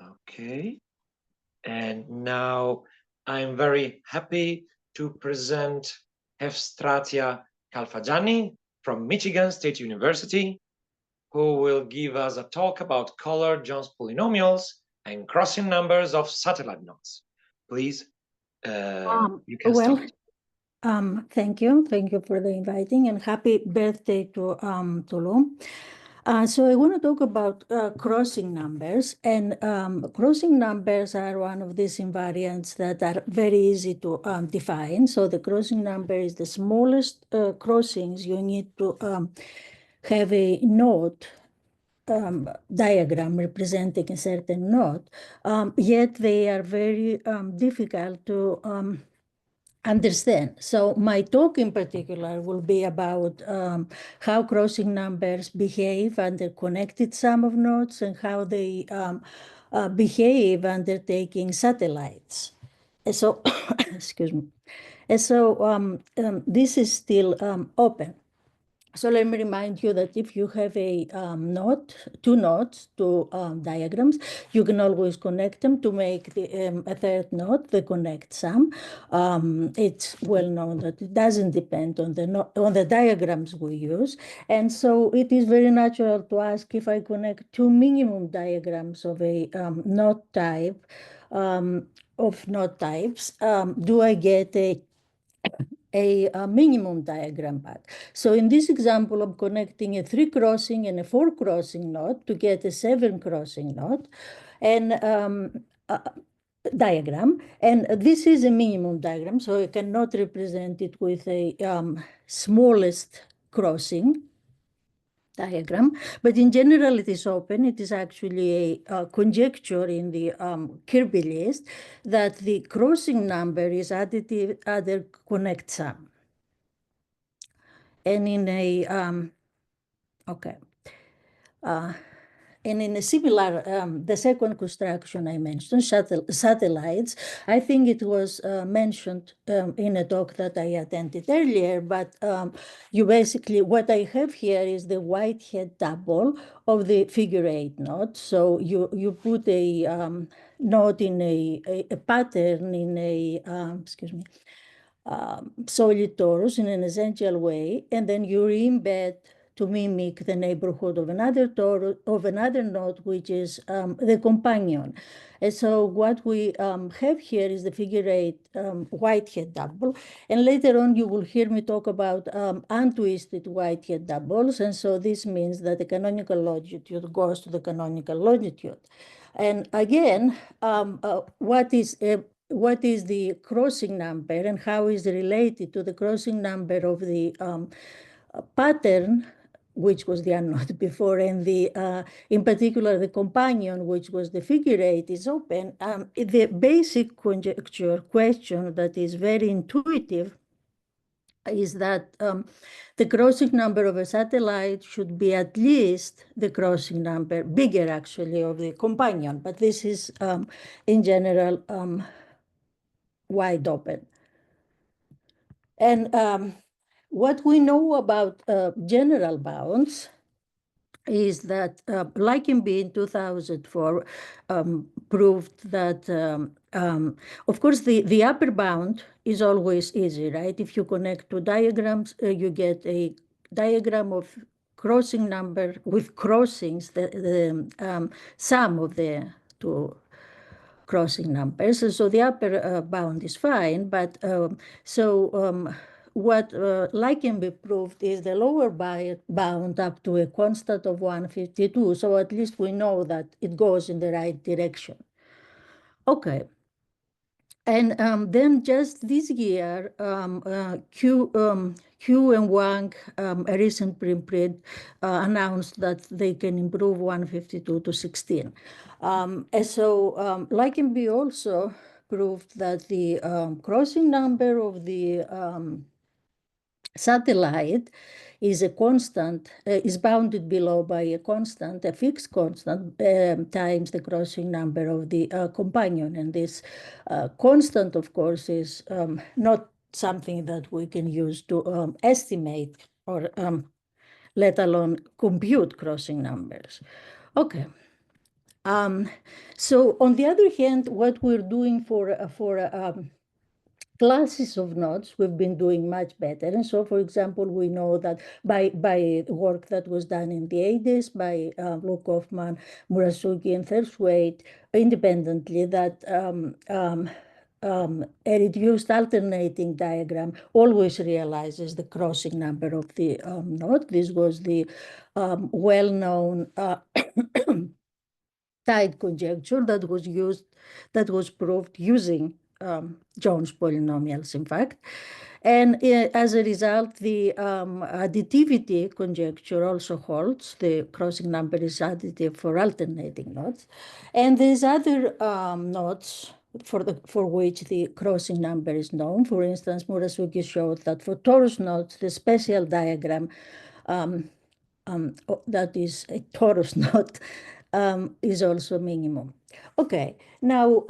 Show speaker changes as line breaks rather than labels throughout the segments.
Okay. And now I'm very happy to present Efstratia Kalfagianni from Michigan State University, who will give us a talk about Color-Jones polynomials and crossing numbers of satellite nodes. Please, you can start.
Thank you. Thank you for the inviting, and happy birthday to Lou. So I want to talk about crossing numbers, and crossing numbers are one of these invariants that are very easy to define. So the crossing number is the smallest crossings you need to have a node diagram representing a certain node, yet they are very difficult to understand. So my talk in particular will be about how crossing numbers behave under connected sum of nodes and how they behave under taking satellites. And so, excuse me. And so this is still open. So let me remind you that if you have a node, two nodes, two diagrams, you can always connect them to make a third node, the connect sum. It's well known that it doesn't depend on the diagrams we use. And so it is very natural to ask, if I connect two minimum diagrams of a node type, of node types, do I get a minimum diagram back? So in this example, I'm connecting a 3 crossing and a 4 crossing node to get a 7 crossing node and diagram. And this is a minimum diagram, so I cannot represent it with a smallest crossing diagram, but in general it is open. It is actually a conjecture in the Kirby list that the crossing number is additive other connect sum. And in a and in a similar, the second construction I mentioned, satellites, I think it was mentioned in a talk that I attended earlier, but you basically, what I have here is the Whitehead double of the figure 8 node. So you put a node in a pattern in a, excuse me, solid torus in an essential way, and then you embed to mimic the neighborhood of another torus, of another node, which is the companion. And so what we have here is the figure 8 Whitehead double. And later on, you will hear me talk about untwisted Whitehead doubles. And so this means that the canonical longitude goes to the canonical longitude. And again, what is the crossing number and how is it related to the crossing number of the pattern, which was the unknown before, and the in particular the companion, which was the figure 8, is open. The basic conjecture question that is very intuitive is that the crossing number of a satellite should be at least the crossing number, bigger actually, of the companion. But this is in general wide open. And what we know about general bounds is that Leichenby in 2004 proved that, of course, the upper bound is always easy, right? If you connect two diagrams, you get a diagram of crossing number with crossings, the sum of the two crossing numbers. So the upper bound is fine, but what Leichenby proved is the lower bound up to a constant of 152. So at least we know that it goes in the right direction. Okay. And then just this year, Q and Wang, a recent preprint, announced that they can improve 152 to 16. And so Leichenby also proved that the crossing number of the satellite is a constant, is bounded below by a constant, a fixed constant, times the crossing number of the companion. And this constant, of course, is not something that we can use to estimate or let alone compute crossing numbers. Okay. So on the other hand, what we're doing for classes of nodes, we've been doing much better. And so, for example, we know that by work that was done in the 80s by Luke Hoffman, Murasugi, and Thurthwaite independently, that a reduced alternating diagram always realizes the crossing number of the node. This was the well-known tied conjecture that was proved using Jones polynomials, in fact. And as a result, the additivity conjecture also holds. The crossing number is additive for alternating nodes. And there's other nodes for which the crossing number is known. For instance, Murasugi showed that for torus nodes, the special diagram that is a torus node is also minimum. Okay, now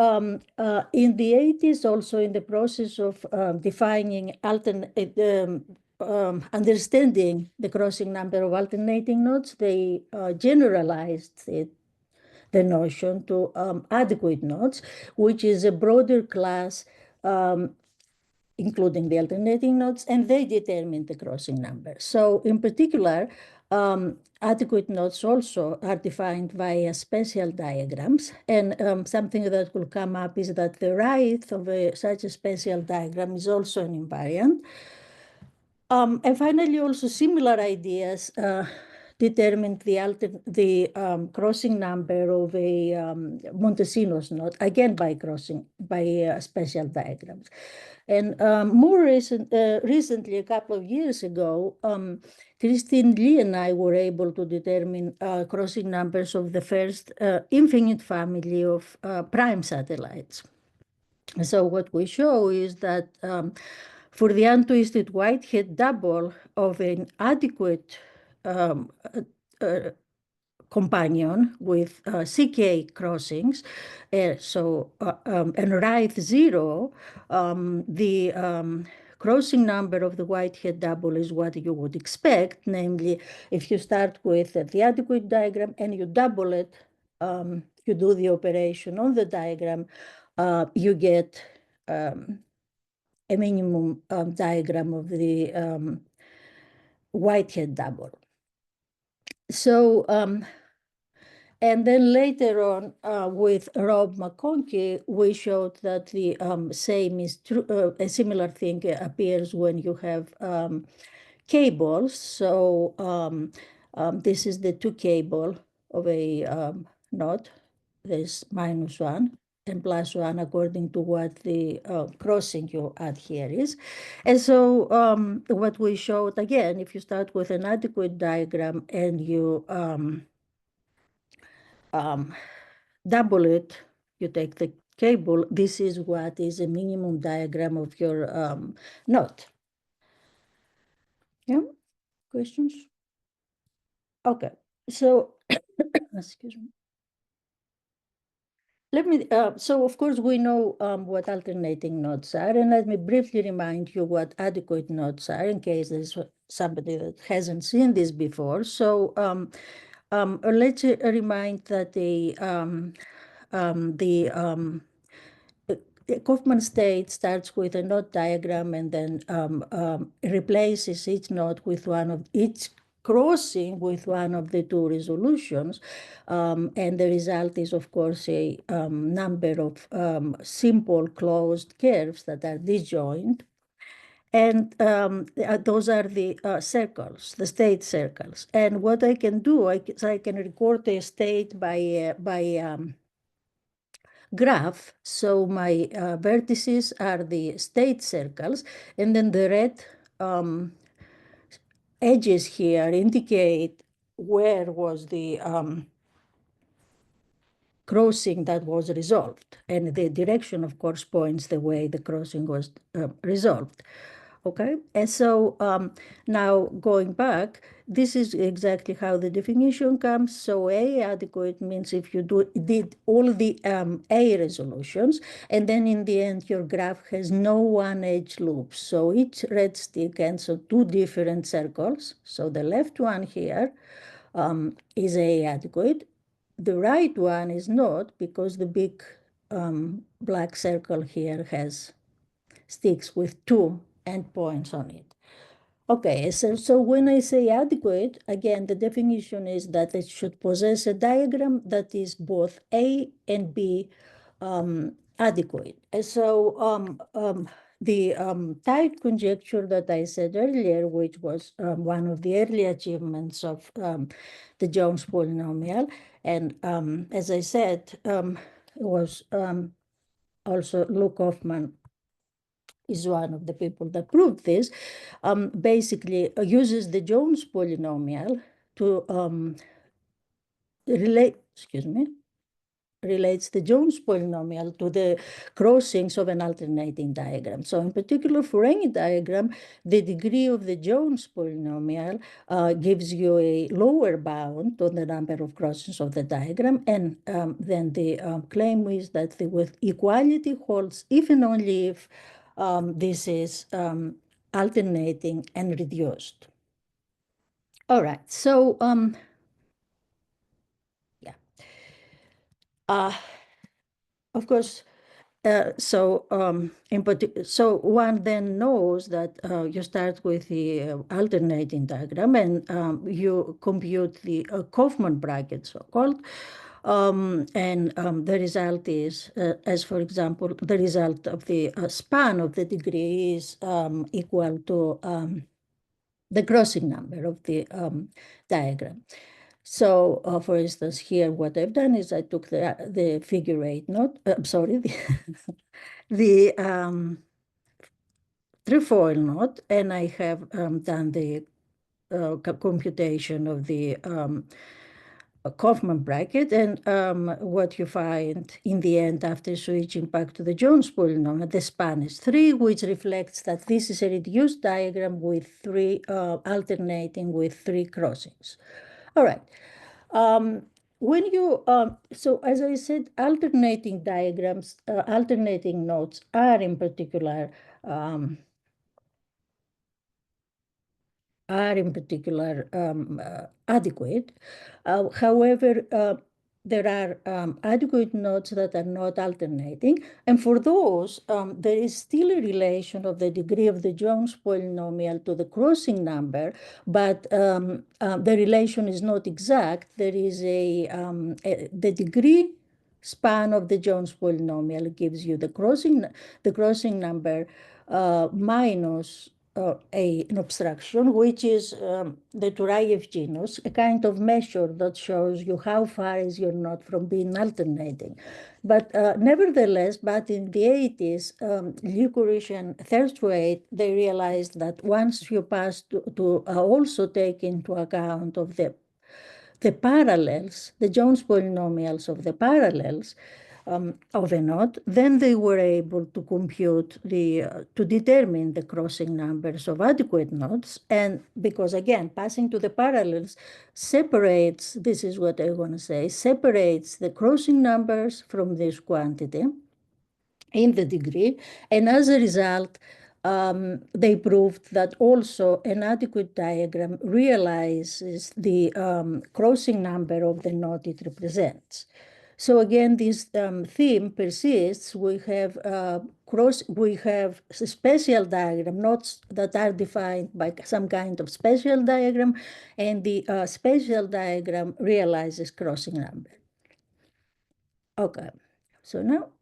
in the 80s, also in the process of defining understanding the crossing number of alternating nodes, they generalized the notion to adequate nodes, which is a broader class including the alternating nodes, and they determine the crossing number. So in particular, adequate nodes also are defined via special diagrams. And something that will come up is that the right of such a special diagram is also an invariant. And finally, also similar ideas determined the crossing number of a Montesinos node, again by special diagrams. And more recently, a couple of years ago, Christine Lee and I were able to determine crossing numbers of the first infinite family of prime satellites. So what we show is that for the untwisted Whitehead double of an adequate companion with CK crossings, and right zero, the crossing number of the Whitehead double is what you would expect, namely, if you start with the adequate diagram and you double it, you do the operation on the diagram, you get a minimum diagram of the Whitehead double. So, and then later on, with Rob McConkie, we showed that the same is true. A similar thing appears when you have cables. So this is the two cable of a node. There's -1 and +1 according to what the crossing you add here is. And so what we showed, again, if you start with an adequate diagram and you double it, you take the cable, this is what is a minimum diagram of your node. Yeah, questions? Okay, so, excuse me. Let me, so of course we know what alternating nodes are, and let me briefly remind you what adequate nodes are in case there's somebody that hasn't seen this before. So let's remind that the Kaufman state starts with a node diagram and then replaces each node with each crossing with one of the two resolutions. And the result is, of course, a number of simple closed curves that are disjoint. And those are the circles, the state circles. And what I can do, I can record a state by graph. So my vertices are the state circles, and then the red edges here indicate where was the crossing that was resolved. And the direction, of course, points the way the crossing was resolved. Okay, and so now going back, this is exactly how the definition comes. So A adequate means if you did all the A resolutions, and then in the end your graph has no one-edge loops. So each red stick ends on two different circles. So the left one here is A adequate. The right one is not, because the big black circle here has sticks with two endpoints on it. Okay, so when I say adequate, again, the definition is that it should possess a diagram that is both A and B adequate. And so the tight conjecture that I said earlier, which was one of the early achievements of the Jones polynomial, and as I said, was also Luke Hoffman is one of the people that proved this, basically uses the Jones polynomial to relates the Jones polynomial to the crossings of an alternating diagram. So in particular, for any diagram, the degree of the Jones polynomial gives you a lower bound on the number of crossings of the diagram. And then the claim is that with equality holds if and only if this is alternating and reduced. All right, so yeah. Of course, so one then knows that you start with the alternating diagram, and you compute the Kaufman bracket, so-called, and the result is, as for example, the result of the span of the degree is equal to the crossing number of the diagram. So, for instance, here what I've done is I took the figure 8 node, the trefoil node, and I have done the computation of the Kaufman bracket, and what you find in the end after switching back to the Jones polynomial, the span is 3, which reflects that this is a reduced diagram with three alternating with three crossings. All right. When you, so as I said, alternating diagrams, alternating nodes are in particular adequate. However, there are adequate nodes that are not alternating. And for those, there is still a relation of the degree of the Jones polynomial to the crossing number, but the relation is not exact. There is the degree span of the Jones polynomial gives you the crossing number minus an obstruction, which is the Turayev genus, a kind of measure that shows you how far is your node from being alternating. But nevertheless, but in the 80s, Licorice and Thirstwaite, they realized that once you pass to also take into account of the parallels, the Jones polynomials of the parallels of a node, then they were able to compute to determine the crossing numbers of adequate nodes. And because again, passing to the parallels separates, this is what I want to say, separates the crossing numbers from this quantity in the degree. And as a result, they proved that also an adequate diagram realizes the crossing number of the node it represents. So again, this theme persists. We have special diagram nodes that are defined by some kind of special diagram, and the special diagram realizes crossing number. Okay, so now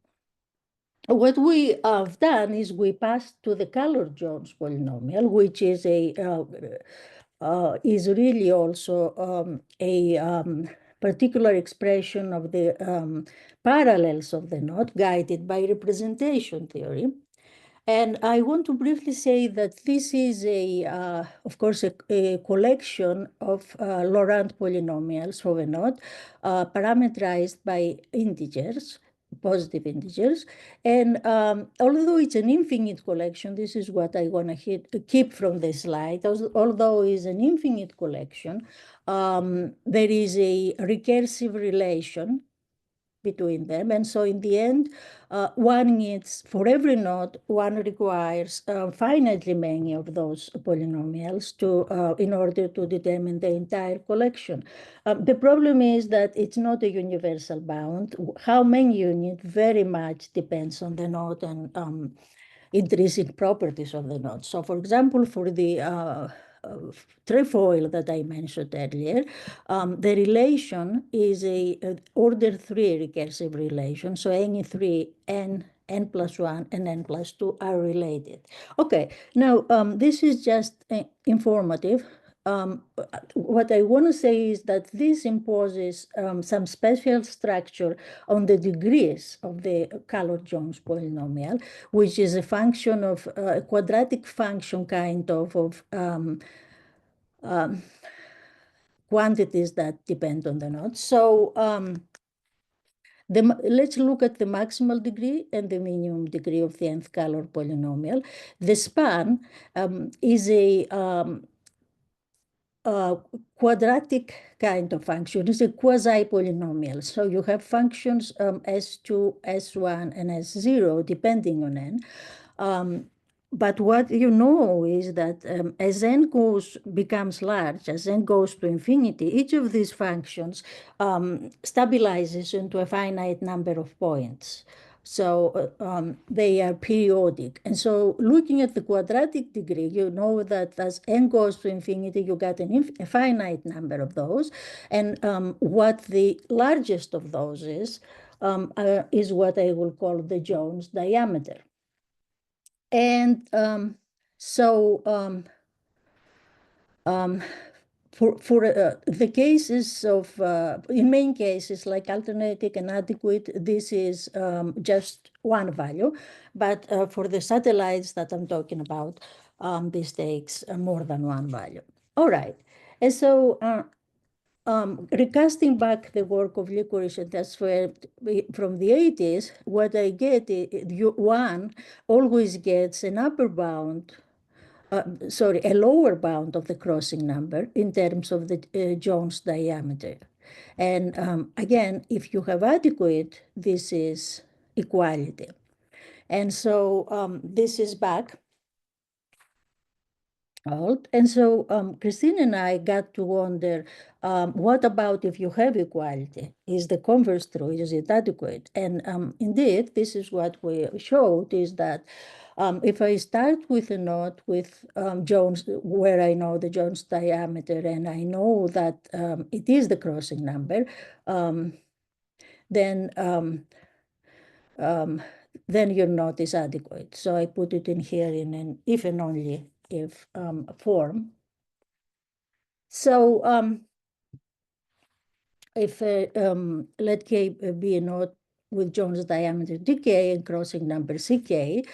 what we have done is we passed to the Callor-Jones polynomial, which is is really also a particular expression of the parallels of the node guided by representation theory. And I want to briefly say that this is of course, a collection of Laurent polynomials of a node parameterized by integers. positive integers. And although it's an infinite collection, this is what I want to keep from the slide. Although it's an infinite collection, there is a recursive relation between them. And so in the end, one needs, for every node, one requires finitely many of those polynomials in order to determine the entire collection. The problem is that it's not a universal bound. How many you need very much depends on the node and intrinsic properties of the node. So for example, for the trefoil that I mentioned earlier, the relation is a order 3 recursive relation. So any three n plus 1 and n plus 2 are related. Okay, now this is just informative. What I want to say is that this imposes some special structure on the degrees of the Calotte-Jones polynomial, which is a function of a quadratic function kind of quantities that depend on the node. So let's look at the maximal degree and the minimum degree of the nth Calotte polynomial. The span is a quadratic kind of function. It's a quasi-polynomial. So you have functions S2, S1, and S0, depending on n. But what you know is that as n becomes large, as n goes to infinity, each of these functions stabilizes into a finite number of points. So they are periodic. And so looking at the quadratic degree, you know that as n goes to infinity, you get a finite number of those. And what the largest of those is what I will call the Jones diameter. And for the cases of, in main cases like alternating and adequate, this is just one value. But for the satellites that I'm talking about, this takes more than one value. All right. And so recasting back the work of Licorice and Tesfaye from the 80s, what I get is one always gets an upper bound, a lower bound of the crossing number in terms of the Jones diameter. And again, if you have adequate, this is equality. And so this is back out. And so Christine and I got to wonder, what about if you have equality? Is the converse true? Is it adequate? And indeed, this is what we showed, is that if I start with a node with Jones, where I know the Jones diameter, and I know that it is the crossing number, then your node is adequate. So I put it in here in an if and only if form. So if let K be a node with Jones diameter dk and crossing number ck,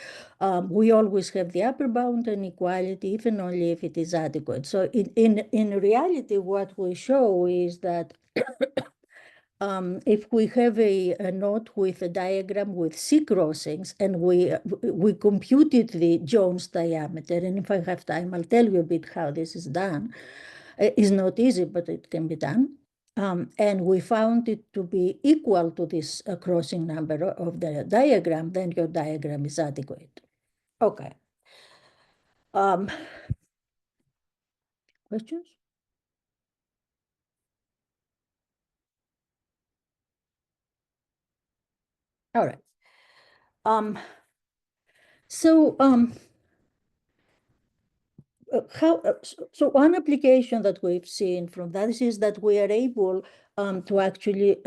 we always have the upper bound and equality if and only if it is adequate. So in reality, what we show is that if we have a node with a diagram with C crossings and we computed the Jones diameter, and if I have time, I'll tell you a bit how this is done. It's not easy, but it can be done. And we found it to be equal to this crossing number of the diagram, then your diagram is adequate. Okay. Questions? All right. So one application that we've seen from that is that we are able to actually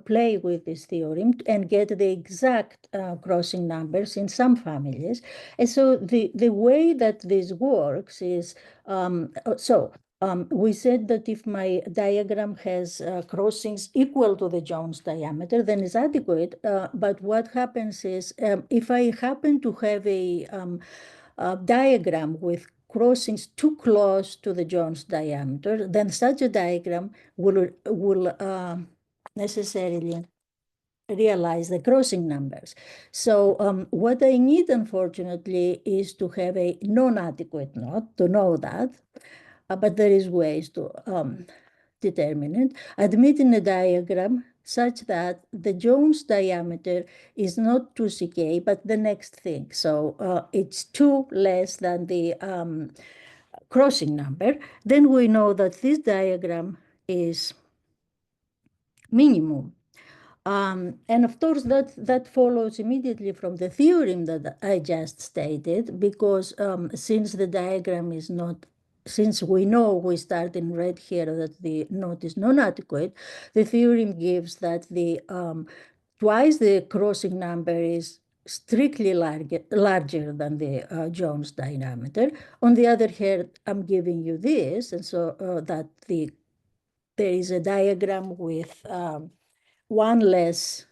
play with this theorem and get the exact crossing numbers in some families. And so the way that this works is, we said that if my diagram has crossings equal to the Jones diameter, then it's adequate. But what happens is, if I happen to have a diagram with crossings too close to the Jones diameter, then such a diagram will necessarily realize the crossing numbers. So what I need, unfortunately, is to have a non-adequate knot to know that, but there is ways to determine it. Admitting a diagram such that the Jones diameter is not 2ck, but the next thing. So it's 2 less than the crossing number. Then we know that this diagram is minimum. And of course, that follows immediately from the theorem that I just stated, because since the diagram is not, since we know, we start in red here, that the knot is non-adequate, the theorem gives that the twice the crossing number is strictly larger than the Jones diameter. On the other hand, I'm giving you this, and so that there is a diagram with one less,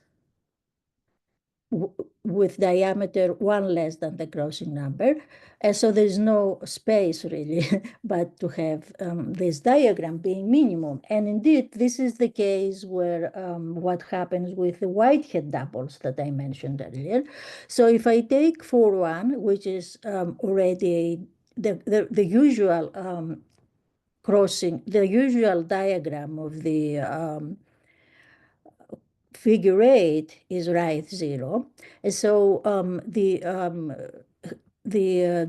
with diameter one less than the crossing number. And so there's no space really, but to have this diagram being minimum. And indeed, this is the case where what happens with the Whitehead doubles that I mentioned earlier. So if I take 4-1, which is already the usual crossing, the usual diagram of the figure 8 is right 0. And so the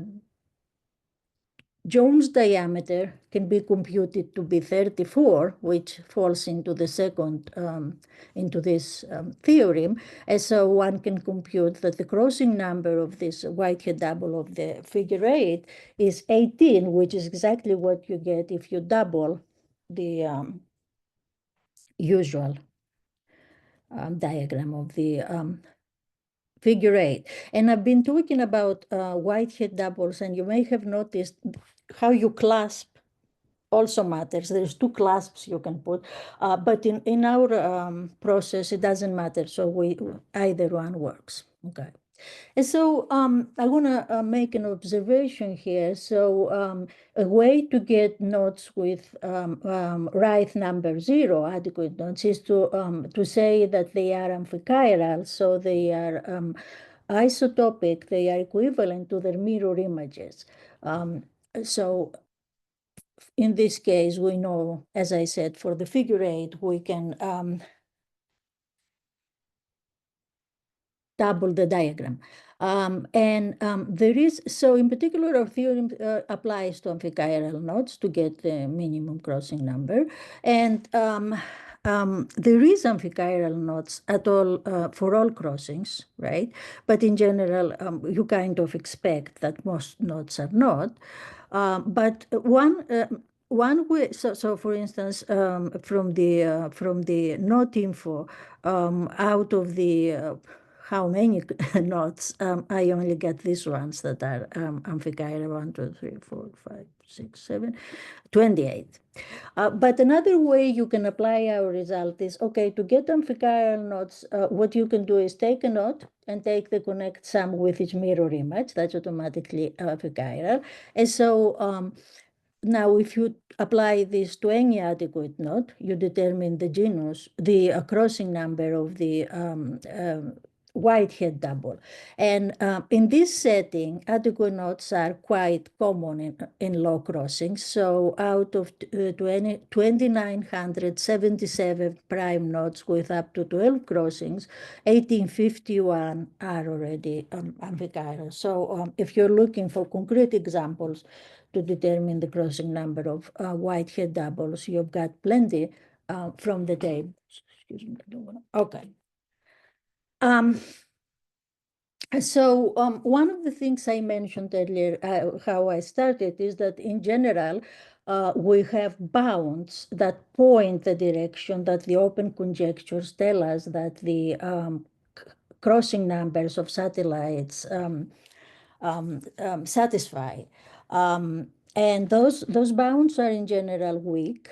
Jones diameter can be computed to be 34, which falls into the second, into this theorem. And so one can compute that the crossing number of this Whitehead double of the figure 8 is 18, which is exactly what you get if you double the usual diagram of the figure 8. And I've been talking about Whitehead doubles, and you may have noticed how you clasp also matters. There's 2 clasps you can put, but in our process, it doesn't matter. So either one works. Okay. And so I want to make an observation here. So a way to get knots with right number 0, adequate knots, is to say that they are amphichiral. So they are isotopic. They are equivalent to their mirror images. So in this case, we know, as I said, for the figure 8, we can double the diagram. There is, so in particular, our theorem applies to amphichiral knots to get the minimum crossing number. And there is amphichiral knots at all for all crossings, right? But in general, you kind of expect that most knots are not. But one way, so for instance, from the knot info, out of the how many knots, I only get these ones that are amphichiral: 1, 2, 3, 4, 5, 6, 7, 28. But another way you can apply our result is, okay, to get amphichiral knots, what you can do is take a knot and take the connect sum with its mirror image. That's automatically amphichiral. And so now, if you apply this to any adequate knot, you determine the genus, the crossing number of the Whitehead double. And in this setting, adequate knots are quite common in law crossings. So out of 2,977 prime knots with up to 12 crossings, 1851 are already amphichiral. So if you're looking for concrete examples to determine the crossing number of Whitehead doubles, you've got plenty from the tables. Excuse me, I don't want to. Okay. So one of the things I mentioned earlier, how I started, is that in general, we have bounds that point the direction that the open conjectures tell us that the crossing numbers of satellites satisfy. And those bounds are in general weak.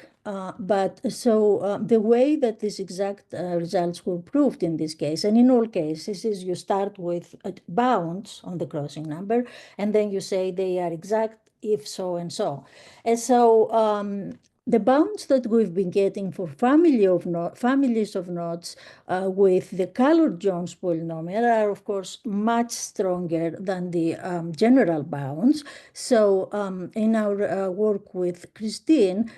But so the way that these exact results were proved in this case, and in all cases, is you start with bounds on the crossing number, and then you say they are exact if so and so. And so the bounds that we've been getting for families of nodes with the colored Jones polynomial are, of course, much stronger than the general bounds. So in our work with Christine,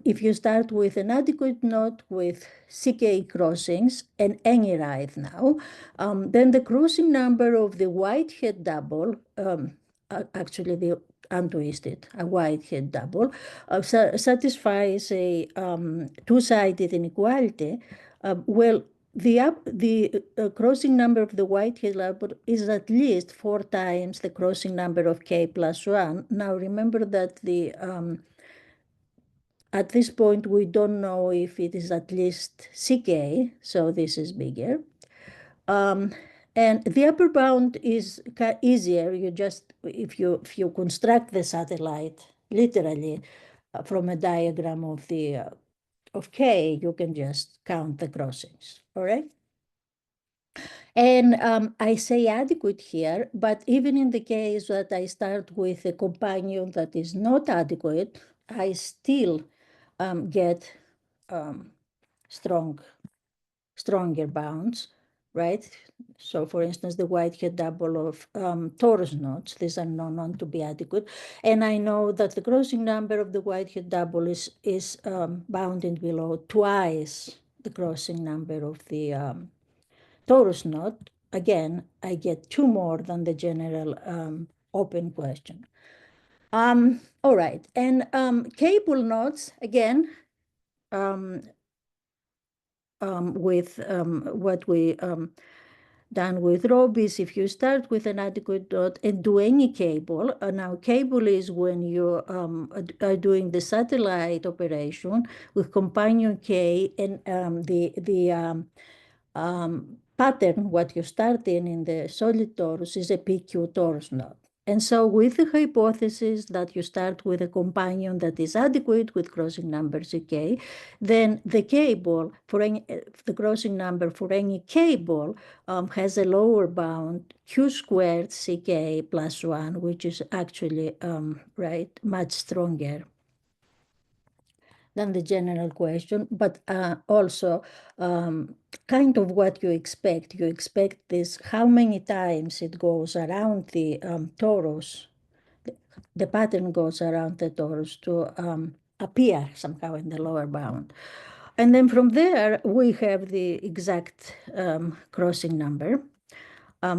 if you start with an adequate node with CK crossings and any right now, then the crossing number of the Whitehead double, actually the untwisted, a Whitehead double, satisfies a two-sided inequality. Well, the crossing number of the Whitehead double is at least 4 times the crossing number of k plus 1. Now, remember that at this point, we don't know if it is at least ck, so this is bigger. And the upper bound is easier. You just, if you construct the satellite literally from a diagram of the of K, you can just count the crossings, all right? And I say adequate here, but even in the case that I start with a companion that is not adequate, I still get stronger bounds, right? So for instance, the Whitehead double of torus nodes, these are known to be adequate. And I know that the crossing number of the Whitehead double is bounded below twice the crossing number of the torus node. Again, I get 2 more than the general open question. All right, and cable nodes, again, with what we done with Robis, if you start with an adequate dot and do any cable, now cable is when you are doing the satellite operation with companion K and the pattern, what you start in the solid torus is a PQ torus node. And so with the hypothesis that you start with a companion that is adequate with crossing number ck, then the cable for any, the crossing number for any cable has a lower bound q squared ck plus 1, which is actually right, much stronger than the general question, but also kind of what you expect. You expect this, how many times it goes around the torus, the pattern goes around the torus to appear somehow in the lower bound. And then from there, we have the exact crossing number.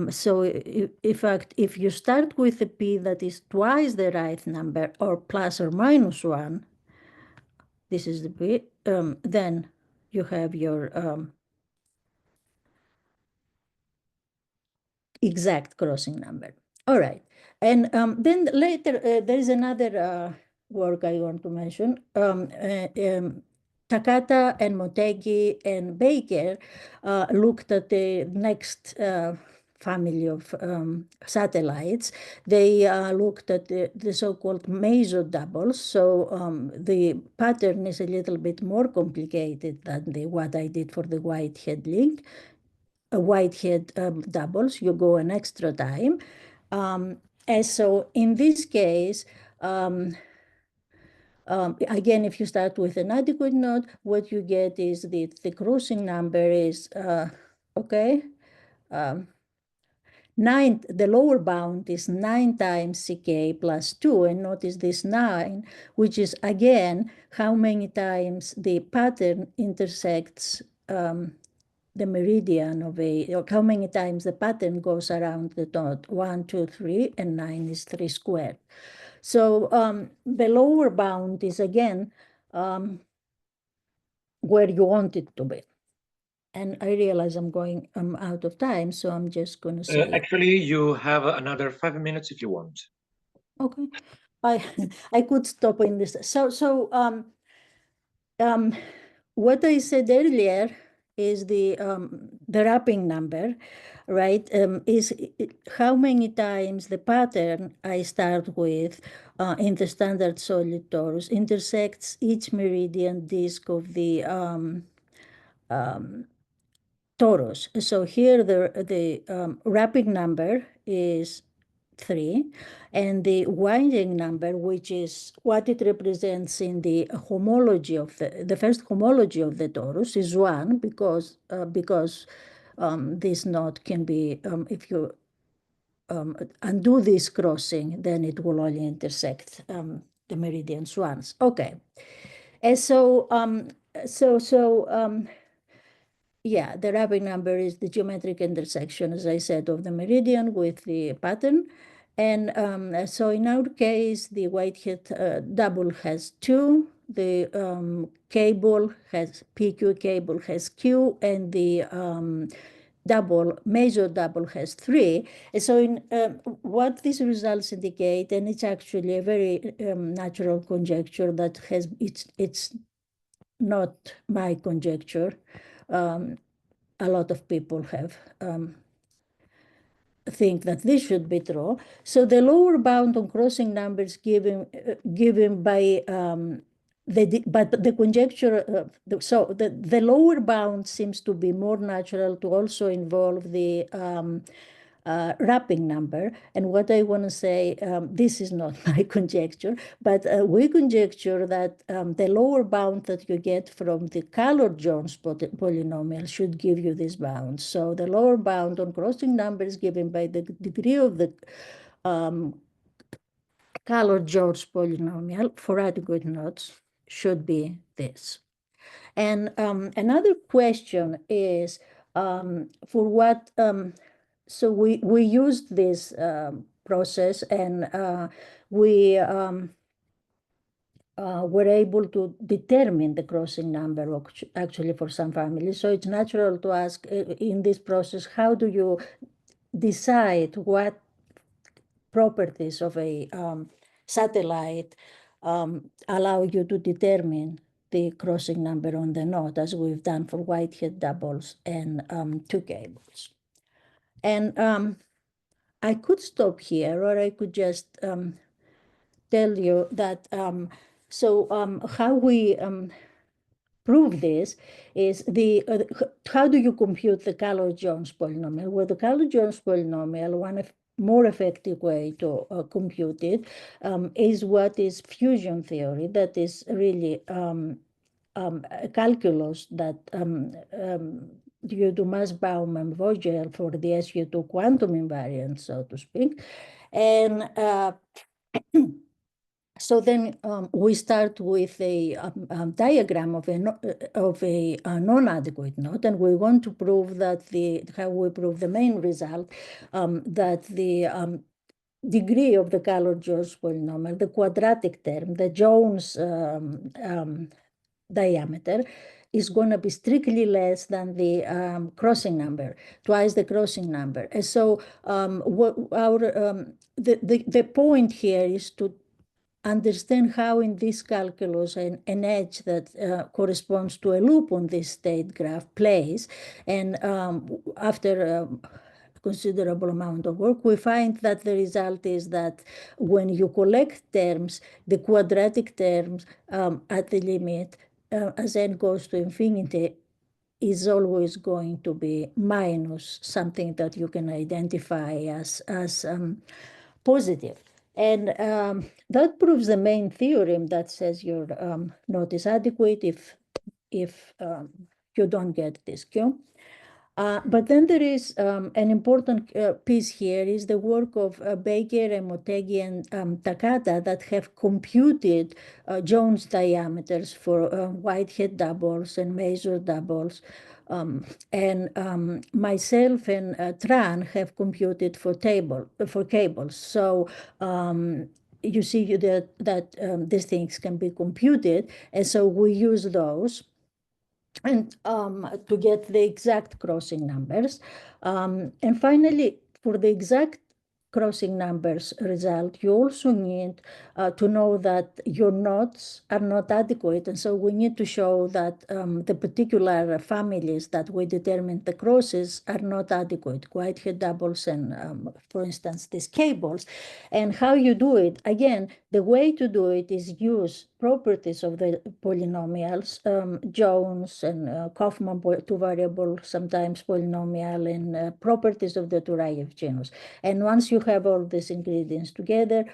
So in fact, if you start with a p that is twice the right number or plus or minus 1, this is the p, then you have your exact crossing number. All right. And then later, there is another work I want to mention. Takata and Motegi and Baker looked at the next family of satellites. They looked at the so-called meso doubles. So the pattern is a little bit more complicated than what I did for the Whitehead link. Whitehead doubles, you go an extra time. And so in this case, again, if you start with an adequate node, what you get is the crossing number is, okay, 9, the lower bound is 9 times ck plus 2, and notice this 9, which is again how many times the pattern intersects the meridian of or how many times the pattern goes around the dot. 1, 2, 3, and 9 is 3 squared. So the lower bound is again where you want it to be. And I realize I'm going out of time, so I'm just going to say.
Actually, you have another 5 minutes if you want.
Okay, I could stop in this. So what I said earlier is the wrapping number, right? Is how many times the pattern I start with in the standard solid torus intersects each meridian disk of the torus. So here the wrapping number is 3, and the winding number, which is what it represents in the homology of the first homology of the torus, is 1, because this knot can be, if you undo this crossing, then it will only intersect the meridians once. Okay, and so yeah, the wrapping number is the geometric intersection, as I said, of the meridian with the pattern. And so in our case, the Whitehead double has 2, the PQ cable has Q, and the major double has 3. And so in what these results indicate, and it's actually a very natural conjecture that it's not my conjecture. A lot of people have think that this should be true. So the lower bound on crossing numbers given by but the conjecture, so the lower bound seems to be more natural to also involve the wrapping number. And what I want to say, this is not my conjecture, but we conjecture that the lower bound that you get from the colored Jones polynomial should give you this bound. So the lower bound on crossing numbers given by the degree of the colored Jones polynomial for adequate knots should be this. And another question is for what, so we used this process, and we were able to determine the crossing number actually for some families. So it's natural to ask in this process, how do you decide what properties of a satellite allow you to determine the crossing number on the knot, as we've done for Whitehead doubles and 2 cables. And I could stop here, or I could just tell you that, how we prove this is how do you compute the Caloy-Jones polynomial? Well, the Caloy-Jones polynomial, one more effective way to compute it is what is fusion theory. That is really a calculus that due to Masbaum and Vogel for the SU2 quantum invariant, so to speak. And so then we start with a diagram of a non-adequate knot, and we want to prove that how we prove the main result, that the degree of the Caloy-Jones polynomial, the quadratic term, the Jones diameter, is going to be strictly less than the crossing number, twice the crossing number. And so the point here is to understand how in this calculus an edge that corresponds to a loop on this state graph plays. And after considerable amount of work, we find that the result is that when you collect terms, the quadratic terms at the limit, as n goes to infinity, is always going to be minus something that you can identify as positive. And that proves the main theorem that says your knot is adequate if you don't get this Q. But then there is an important piece here is the work of Baker and Motegi and Takata that have computed Jones diameters for Whitehead doubles and Mazur doubles. And myself and Tran have computed for cables. So you see that these things can be computed, and so we use those and to get the exact crossing numbers. And finally, for the exact crossing numbers result, you also need to know that your knots are not adequate. And so we need to show that the particular families that we determined the crosses are not adequate, Whitehead doubles and, for instance, these cables. And how you do it, again, the way to do it is use properties of the polynomials, Jones and Kaufman two-variable, sometimes polynomial, and properties of the Turayev genus. And once you have all these ingredients together,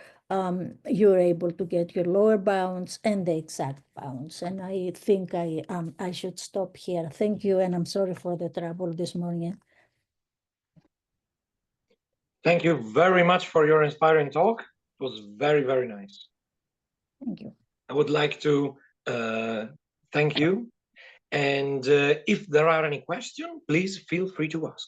you're able to get your lower bounds and the exact bounds. And I think I should stop here. Thank you, and I'm sorry for the trouble this morning.
Thank you very much for your inspiring talk. It was very, very nice.
Thank you.
I would like to thank you. And if there are any questions, please feel free to ask.